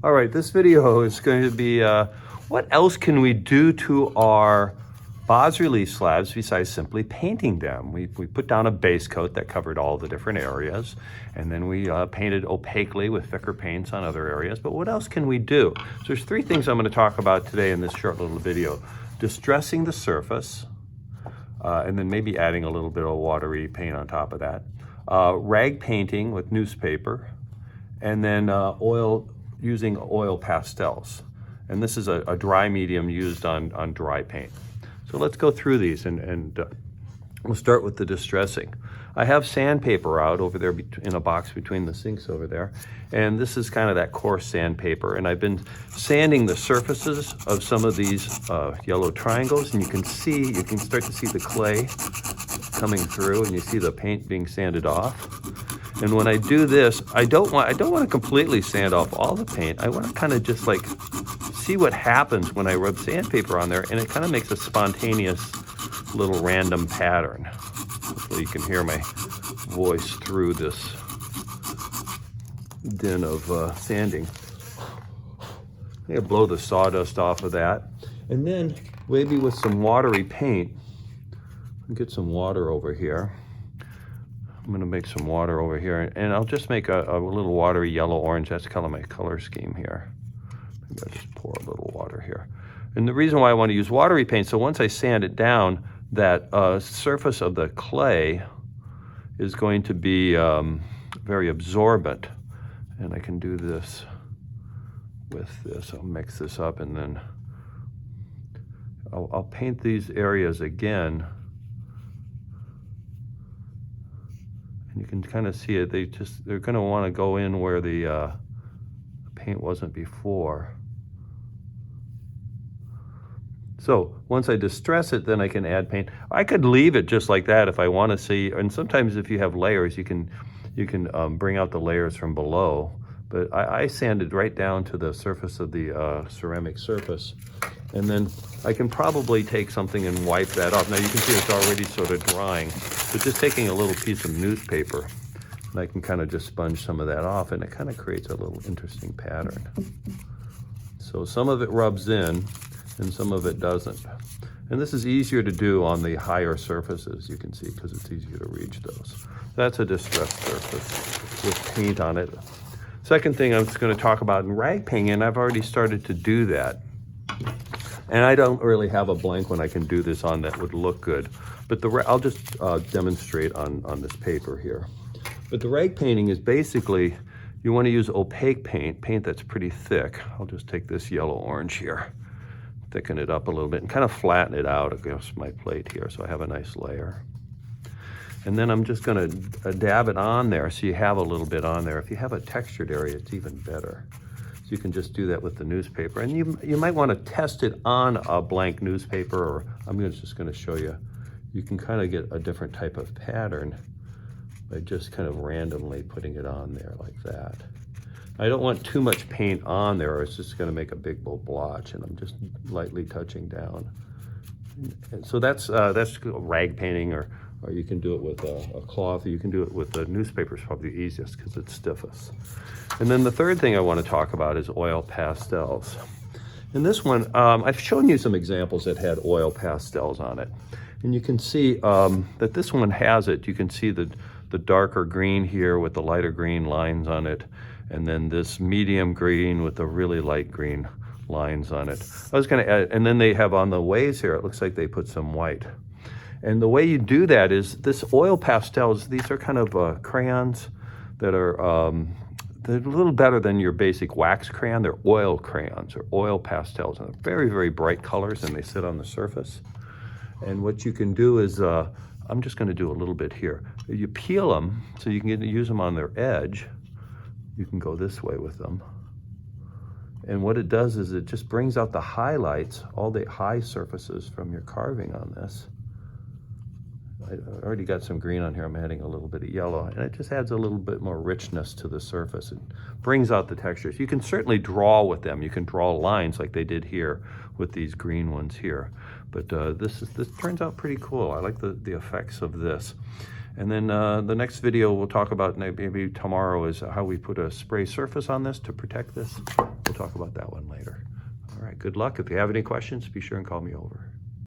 All right, this video is going to be what else can we do to our bas-relief slabs besides simply painting them. We put down a base coat that covered all the different areas, and then we painted opaquely with thicker paints on other areas. But what else can we do? So there's three things I'm going to talk about today in this short little video. Distressing the surface, and then maybe adding a little bit of watery paint on top of that. Rag painting with newspaper, and then using oil pastels. And this is a dry medium used on dry paint. So let's go through these and we'll start with the distressing. I have sandpaper out over there in a box between the sinks over there. And this is kind of that coarse sandpaper. And I've been sanding the surfaces of some of these yellow triangles, and you can start to see the clay coming through, and you see the paint being sanded off. And when I do this, I don't want to completely sand off all the paint. I want to kind of just like see what happens when I rub sandpaper on there, and it kind of makes a spontaneous little random pattern. Hopefully you can hear my voice through this din of sanding. I'm going to blow the sawdust off of that. And then maybe with some watery paint, get some water over here. I'm going to make some water over here, and I'll just make a little watery yellow-orange. That's kind of my color scheme here. Maybe I'll just pour a little water here. And the reason why I want to use watery paint, so once I sand it down, that surface of the clay is going to be very absorbent. And I can do this with this. I'll mix this up, and then I'll paint these areas again. And you can kind of see it. They're going to want to go in where the paint wasn't before. So once I distress it, then I can add paint. I could leave it just like that if I want to see. And sometimes if you have layers, you can bring out the layers from below. But I sanded right down to the surface of the ceramic surface. And then I can probably take something and wipe that off. Now you can see it's already sort of drying. But just taking a little piece of newspaper, and I can kind of just sponge some of that off, and it kind of creates a little interesting pattern. So some of it rubs in, and some of it doesn't. And this is easier to do on the higher surfaces, you can see, because it's easier to reach those. That's a distressed surface with paint on it. Second thing I'm just going to talk about in rag painting, and I've already started to do that. And I don't really have a blank one I can do this on that would look good. But I'll just demonstrate on this paper here. But the rag painting is basically, you want to use opaque paint that's pretty thick. I'll just take this yellow-orange here, thicken it up a little bit, and kind of flatten it out against my plate here so I have a nice layer. And then I'm just going to dab it on there so you have a little bit on there. If you have a textured area, it's even better. So you can just do that with the newspaper. And you might want to test it on a blank newspaper, or I'm just going to show you. You can kind of get a different type of pattern by just kind of randomly putting it on there like that. I don't want too much paint on there, or it's just going to make a big blotch, and I'm just lightly touching down. And so that's rag painting, or you can do it with a cloth, or you can do it with a newspaper. Is probably the easiest because it's stiffest. And then the third thing I want to talk about is oil pastels. In this one, I've shown you some examples that had oil pastels on it. And you can see that this one has it. You can see the darker green here with the lighter green lines on it. And then this medium green with the really light green lines on it. I was going to add, and then they have on the waves here, it looks like they put some white. And the way you do that is this oil pastels, these are kind of crayons that are, they're a little better than your basic wax crayon. They're oil crayons or oil pastels, and they're very, very bright colors, and they sit on the surface. And what you can do is, I'm just going to do a little bit here. You peel them so you can use them on their edge. You can go this way with them. And what it does is it just brings out the highlights, all the high surfaces from your carving on this. I already got some green on here. I'm adding a little bit of yellow, and it just adds a little bit more richness to the surface. It brings out the textures. You can certainly draw with them. You can draw lines like they did here with these green ones here. But this turns out pretty cool. I like the effects of this. And then the next video we'll talk about maybe tomorrow is how we put a spray surface on this to protect this. We'll talk about that one later. All right, good luck. If you have any questions, be sure and call me over.